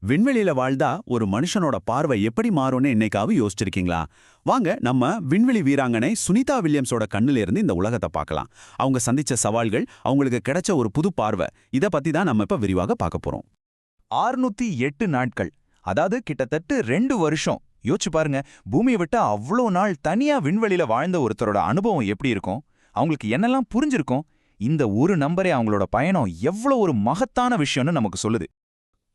விண்வெளியில வாழ்ந்தா ஒரு மனுஷனோட பார்வை எப்படி மாறும்னு என்னைக்காவது யோசிச்சிருக்கீங்களா? வாங்க நம்ம விண்வெளி வீராங்கனை சுனிதா வில்லியம்ஸோட கண்ணுல இருந்து இந்த உலகத்தை பார்க்கலாம். அவங்க சந்திச்ச சவால்கள், அவங்களுக்கு கிடைச்ச ஒரு புது பார்வை, இத பத்தி தான் நம்ம இப்ப விரிவாக பார்க்க போறோம். 608 நாட்கள், அதாவது கிட்டத்தட்ட 2 வருஷம். யோசிச்சு பாருங்க, பூமியை விட்டு அவ்வளோ நாள் தனியா விண்வெளியில வாழ்ந்த ஒருத்தரோட அனுபவம் எப்படி இருக்கும்? அவங்களுக்கு என்னெல்லாம் புரிஞ்சிருக்கும்? இந்த ஒரு நம்பரே அவங்களோட பயணம் எவ்வளோ ஒரு மகத்தான விஷயம்னு நமக்கு சொல்லுது.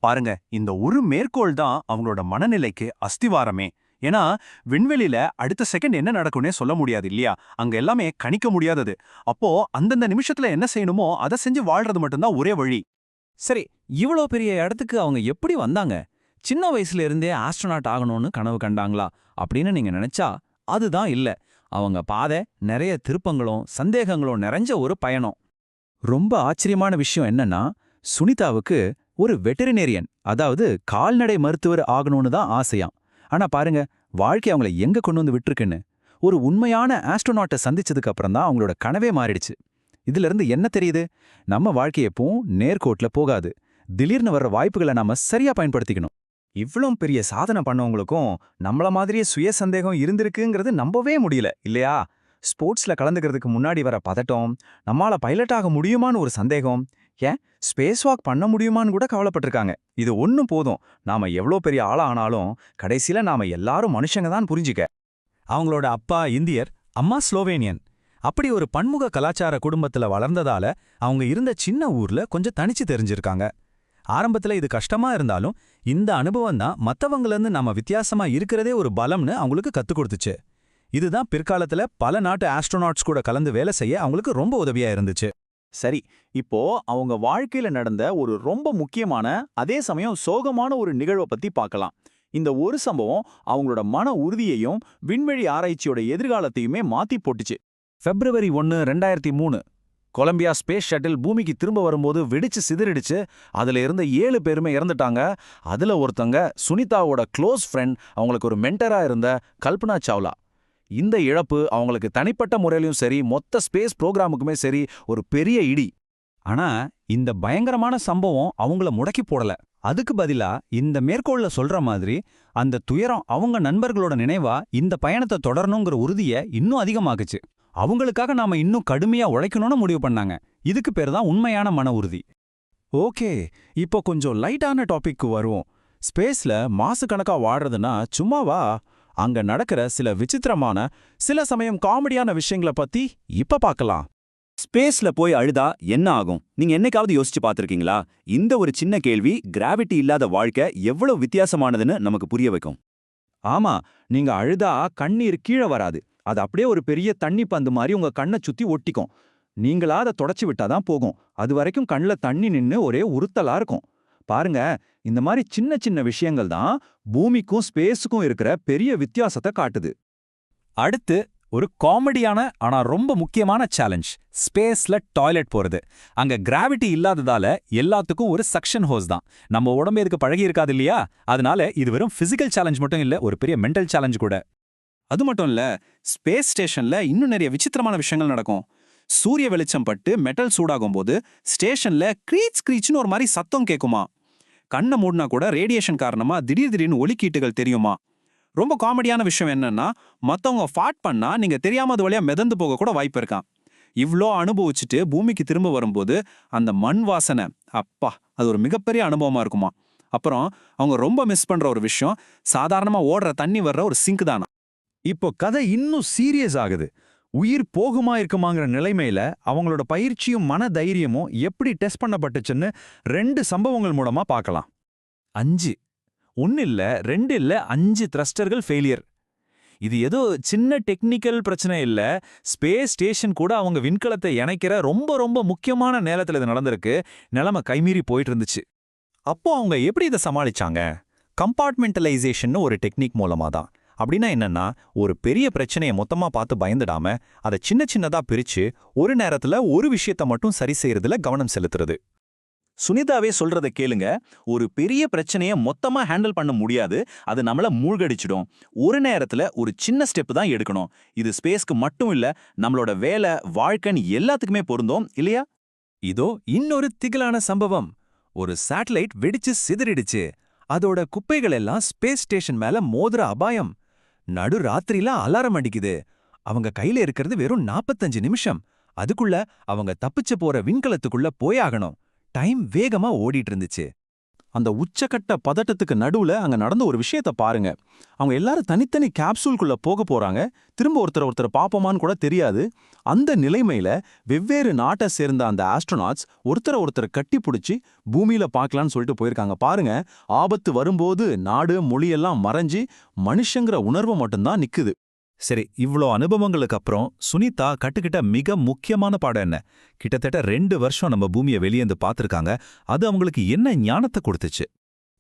பாருங்க, இந்த ஒரு மேற்கோள் தான் அவங்களோட மனநிலைக்கு அஸ்திவாரமே. ஏன்னா விண்வெளியில அடுத்த செகண்ட் என்ன நடக்கும்னே சொல்ல முடியாது இல்லையா? அங்க எல்லாமே கணிக்க முடியாதது. அப்போ அந்தந்த நிமிஷத்துல என்ன செய்யணுமோ அதை செஞ்சு வாழ்றது மட்டும்தான் ஒரே வழி. சரி, இவ்வளோ பெரிய இடத்துக்கு அவங்க எப்படி வந்தாங்க? சின்ன வயசுல இருந்தே ஆஸ்ட்ரோநாட் ஆகணும்னு கனவு கண்டாங்களா அப்படின்னு நீங்க நினைச்சா அதுதான் இல்ல. அவங்க பாதை நிறைய திருப்பங்களும் சந்தேகங்களும் நிறைஞ்ச ஒரு பயணம். ரொம்ப ஆச்சரியமான விஷயம் என்னன்னா, சுனிதாவுக்கு ஒரு வெட்டரினேரியன், அதாவது கால்நடை மருத்துவர் ஆகணும்னு தான் ஆசையாம். ஆனா பாருங்க, வாழ்க்கை அவங்கள எங்க கொண்டு வந்து விட்டுருக்குன்னு. ஒரு உண்மையான ஆஸ்ட்ரோநாட்டை சந்திச்சதுக்கு அப்புறம் தான் அவங்களோட கனவே மாறிடுச்சு. இதுல இருந்து என்ன தெரியுது? நம்ம வாழ்க்கை எப்பவும் நேர்கோட்ல போகாது. திடீர்னு வர்ற வாய்ப்புகளை நாம சரியா பயன்படுத்திக்கணும். இவ்வளோ பெரிய சாதனை பண்ணவங்களுக்கும் நம்மள மாதிரியே சுய சந்தேகம் இருந்திருக்குங்கிறது நம்பவே முடியல இல்லையா? ஸ்போர்ட்ஸ்ல கலந்துக்கிறதுக்கு முன்னாடி வர பதட்டம், நம்மால பைலட் ஆக முடியுமான்னு ஒரு சந்தேகம், ஏன் ஸ்பேஸ் வாக் பண்ண முடியுமான்னு கூட கவலைப்பட்டிருக்காங்க. இது ஒன்றும் போதும், நாம எவ்வளோ பெரிய ஆளா ஆனாலும் கடைசியில நாம எல்லாரும் மனுஷங்க தான் புரிஞ்சுக்க. அவங்களோட அப்பா இந்தியர், அம்மா ஸ்லோவேனியன். அப்படி ஒரு பன்முக கலாச்சார குடும்பத்துல வளர்ந்ததால அவங்க இருந்த சின்ன ஊர்ல கொஞ்சம் தனிச்சு தெரிஞ்சிருக்காங்க. ஆரம்பத்துல இது கஷ்டமா இருந்தாலும் இந்த அனுபவம் தான் மத்தவங்களிருந்து நாம வித்தியாசமா இருக்கிறதே ஒரு பலம்னு அவங்களுக்கு கத்துக் கொடுத்துச்சு. இதுதான் பிற்காலத்துல பல நாட்டு ஆஸ்ட்ரோநாட்ஸ் கூட கலந்து வேலை செய்ய அவங்களுக்கு ரொம்ப உதவியா இருந்துச்சு. சரி, இப்போ அவங்க வாழ்க்கையில நடந்த ஒரு ரொம்ப முக்கியமான அதே சமயம் சோகமான ஒரு நிகழ்வை பத்தி பார்க்கலாம். இந்த ஒரு சம்பவம் அவங்களோட மன உறுதியையும் விண்வெளி ஆராய்ச்சியோட எதிர்காலத்தையுமே மாத்தி போட்டுச்சு. February 1, 2003 கொலம்பியா ஸ்பேஸ் ஷட்டில் பூமிக்கு திரும்ப வரும்போது வெடிச்சு சிதறிடுச்சு. அதுல இருந்த 7 பேருமே இறந்துட்டாங்க. அதுல ஒருத்தங்க சுனிதாவோட க்ளோஸ் ஃப்ரெண்ட், அவங்களுக்கு ஒரு மென்டரா இருந்த கல்பனா சாவ்லா. இந்த இழப்பு அவங்களுக்கு தனிப்பட்ட முறையிலும் சரி, மொத்த ஸ்பேஸ் புரோகிராமுக்குமே சரி ஒரு பெரிய இடி. ஆனா இந்த பயங்கரமான சம்பவம் அவங்கள முடக்கி போடல. அதுக்கு பதிலா இந்த மேற்கோள்ல சொல்ற மாதிரி அந்த துயரம் அவங்க நண்பர்களோட நினைவா இந்த பயணத்தை தொடரணுங்கிற உறுதியை இன்னும் அதிகமாக்குச்சு. அவங்களுக்காக நாம இன்னும் கடுமையா உழைக்கணும்னு முடிவு பண்ணாங்க. இதுக்கு பேர் தான் உண்மையான மன உறுதி. ஓகே, இப்போ கொஞ்சம் லைட்டான டாபிக்கு வருவோம். ஸ்பேஸ்ல மாசு கணக்கா வாடுறதுன்னா சும்மாவா? அங்க நடக்கிற சில விசித்திரமான, சில சமயம் காமெடியான விஷயங்களை பத்தி இப்ப பார்க்கலாம். ஸ்பேஸ்ல போய் அழுதா என்ன ஆகும்? நீங்க என்னைக்காவது யோசிச்சு பார்த்திருக்கீங்களா? இந்த ஒரு சின்ன கேள்வி கிராவிட்டி இல்லாத வாழ்க்கை எவ்வளவு வித்தியாசமானதுன்னு நமக்கு புரிய வைக்கும். ஆமா, நீங்க அழுதா கண்ணீர் கீழே வராது. அது அப்படியே ஒரு பெரிய தண்ணி பந்து மாதிரி உங்க கண்ணை சுத்தி ஒட்டிக்கும். நீங்களா அதை தொடச்சி விட்டாதான் போகும். அது வரைக்கும் கண்ணில் தண்ணி நின்னு ஒரே உறுத்தலா இருக்கும். பாருங்க, இந்த மாதிரி சின்ன சின்ன விஷயங்கள் தான் பூமிக்கும் ஸ்பேஸுக்கும் இருக்கிற பெரிய வித்தியாசத்தை காட்டுது. அடுத்து ஒரு காமெடியான ஆனா ரொம்ப முக்கியமான சேலஞ்ச். ஸ்பேஸ்ல டாய்லெட் போறது. அங்க கிராவிட்டி இல்லாததால எல்லாத்துக்கும் ஒரு சக்ஷன் ஹோஸ் தான். நம்ம உடம்பு எதுக்கு பழகி இருக்காது இல்லையா? அதனால இது வெறும் பிசிக்கல் சேலஞ்ச் மட்டும் இல்ல, ஒரு பெரிய மென்டல் சேலஞ்ச் கூட. அது மட்டும் இல்ல, ஸ்பேஸ் ஸ்டேஷன்ல இன்னும் நிறைய விசித்திரமான விஷயங்கள் நடக்கும். சூரிய வெளிச்சம் பட்டு மெட்டல் சூடாகும் போது ஸ்டேஷன்ல ஸ்க்ரீச்னு ஒரு மாதிரி சத்தம் கேட்குமா. கண்ணை மூடினா கூட ரேடியேஷன் காரணமா திடீர்னு ஒலிக்கீட்டுகள் தெரியுமா. ரொம்ப காமெடியான விஷயம் என்னன்னா, மத்தவங்க ஃபாட் பண்ணா நீங்க தெரியாம அது வழியா மிதந்து போக கூட வாய்ப்பு இருக்கான். இவ்ளோ அனுபவிச்சுட்டு பூமிக்கு திரும்ப வரும்போது அந்த மண் வாசனை, அப்பா, அது ஒரு மிகப்பெரிய அனுபவமா இருக்குமா. அப்புறம் அவங்க ரொம்ப மிஸ் பண்ற ஒரு விஷயம், சாதாரணமா ஓடுற தண்ணி வர்ற ஒரு சிங்க் தானா. இப்போ கதை இன்னும் சீரியஸ் ஆகுது. உயிர் போகுமா இருக்குமாங்கிற நிலைமையில அவங்களோட பயிற்சியும் மன தைரியமும் எப்படி டெஸ்ட் பண்ணப்பட்டுச்சுன்னு 2 சம்பவங்கள் மூலமா பார்க்கலாம். 5 1 இல்ல 2 இல்ல 5 த்ரஸ்டர்கள் ஃபெயிலியர். இது ஏதோ சின்ன டெக்னிக்கல் பிரச்சனை இல்ல. ஸ்பேஸ் ஸ்டேஷன் கூட அவங்க விண்கலத்தை இணைக்கிற ரொம்ப ரொம்ப முக்கியமான நேரத்துல இது நடந்திருக்கு. நிலைமை கைமீறி போயிட்டு இருந்துச்சு. அப்போ அவங்க எப்படி இதை சமாளிச்சாங்க? கம்பார்ட்மெண்டலைசேஷன் ஒரு டெக்னிக் மூலமா தான். அப்படின்னா என்னன்னா, ஒரு பெரிய பிரச்சனையை மொத்தமா பார்த்து பயந்துடாம அதை சின்ன சின்னதா பிரிச்சு ஒரு நேரத்துல ஒரு விஷயத்தை மட்டும் சரி செய்யறதுல கவனம் செலுத்துறது. சுனிதாவே சொல்றத கேளுங்க. ஒரு பெரிய பிரச்சனையை மொத்தமா ஹேண்டில் பண்ண முடியாது, அது நம்மள மூழ்கடிச்சிடும். ஒரு நேரத்துல ஒரு சின்ன ஸ்டெப் தான் எடுக்கணும். இது ஸ்பேஸ்க்கு மட்டும் இல்ல, நம்மளோட வேலை, வாழ்க்கைன்னு எல்லாத்துக்குமே பொருந்தும் இல்லையா? இதோ இன்னொரு திகிலான சம்பவம். ஒரு சேட்டலைட் வெடிச்சு சிதறிடுச்சு. அதோட குப்பைகள் எல்லாம் ஸ்பேஸ் ஸ்டேஷன் மேல மோதுற அபாயம். நடு ராத்திரில அலாரம் அடிக்குது. அவங்க கையில இருக்கிறது வெறும் 45 நிமிஷம். அதுக்குள்ள அவங்க தப்பிச்சு போற விண்கலத்துக்குள்ள போயாகணும். டைம் வேகமா ஓடிட்டு இருந்துச்சு. அந்த உச்சக்கட்ட பதட்டத்துக்கு நடுவுல அங்க நடந்த ஒரு விஷயத்த பாருங்க. அவங்க எல்லாரும் தனித்தனி கேப்சூல்குள்ள போக போறாங்க. திரும்ப ஒருத்தர் பாப்போமான்னு கூட தெரியாது. அந்த நிலைமையில வெவ்வேறு நாட்டை சேர்ந்த அந்த ஆஸ்ட்ரோநாட்ஸ் ஒருத்தர் கட்டி பிடிச்சி பூமியில பார்க்கலான்னு சொல்லிட்டு போயிருக்காங்க. பாருங்க, ஆபத்து வரும்போது நாடு மொழியெல்லாம் மறைஞ்சு மனுஷங்கிற உணர்வு மட்டும்தான் நிக்குது. சரி, இவ்ளோ அனுபவங்களுக்கு அப்புறம் சுனிதா கட்டுக்கிட்ட மிக முக்கியமான பாடம் என்ன? கிட்டத்தட்ட 2 வருஷம் நம்ம பூமியை வெளியேந்து பார்த்திருக்காங்க. அது அவங்களுக்கு என்ன ஞானத்தை கொடுத்துச்சு?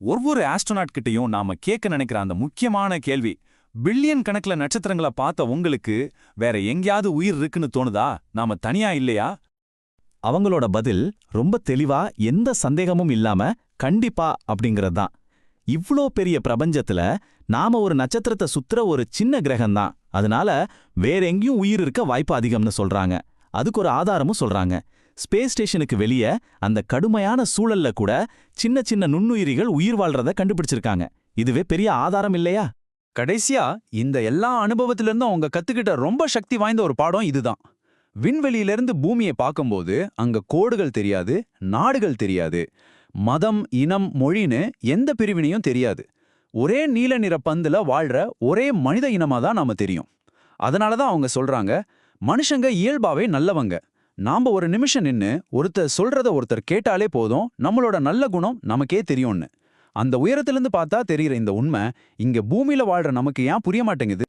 ஒவ்வொரு ஆஸ்ட்ரோநாட் கிட்டையும் நாம கேட்க நினைக்கிற அந்த முக்கியமான கேள்வி, பில்லியன் கணக்குல நட்சத்திரங்களை பார்த்த உங்களுக்கு வேற எங்கேயாவது உயிர் இருக்குன்னு தோணுதா? நாம தனியா இல்லையா? அவங்களோட பதில் ரொம்ப தெளிவா, எந்த சந்தேகமும் இல்லாம கண்டிப்பா அப்படிங்கிறது தான். இவ்ளோ பெரிய பிரபஞ்சத்துல நாம ஒரு நட்சத்திரத்தை சுத்துற ஒரு சின்ன கிரகம்தான். அதனால வேற எங்கேயும் உயிர் இருக்க வாய்ப்பு அதிகம்னு சொல்றாங்க. அதுக்கு ஒரு ஆதாரமும் சொல்றாங்க. ஸ்பேஸ் ஸ்டேஷனுக்கு வெளியே அந்த கடுமையான சூழல்ல கூட சின்ன சின்ன நுண்ணுயிரிகள் உயிர் வாழ்றத கண்டுபிடிச்சிருக்காங்க. இதுவே பெரிய ஆதாரம் இல்லையா? கடைசியா இந்த எல்லா அனுபவத்திலிருந்தும் அவங்க கத்துக்கிட்ட ரொம்ப சக்தி வாய்ந்த ஒரு பாடம் இதுதான். விண்வெளியிலிருந்து பூமியை பார்க்கும்போது அங்க கோடுகள் தெரியாது, நாடுகள் தெரியாது, மதம், இனம், மொழின்னு எந்த பிரிவினையும் தெரியாது. ஒரே நீல நிற பந்துல வாழ்ற ஒரே மனித இனமா தான் நாம தெரியும். அதனாலதான் அவங்க சொல்றாங்க, மனுஷங்க இயல்பாவே நல்லவங்க. நாம ஒரு நிமிஷம் நின்னு ஒருத்தர் சொல்றத ஒருத்தர் கேட்டாலே போதும், நம்மளோட நல்ல குணம் நமக்கே தெரியும்னு. அந்த உயரத்திலிருந்து பார்த்தா தெரியுற இந்த உண்மை இங்க பூமியில வாழ்ற நமக்கு ஏன் புரிய மாட்டேங்குது?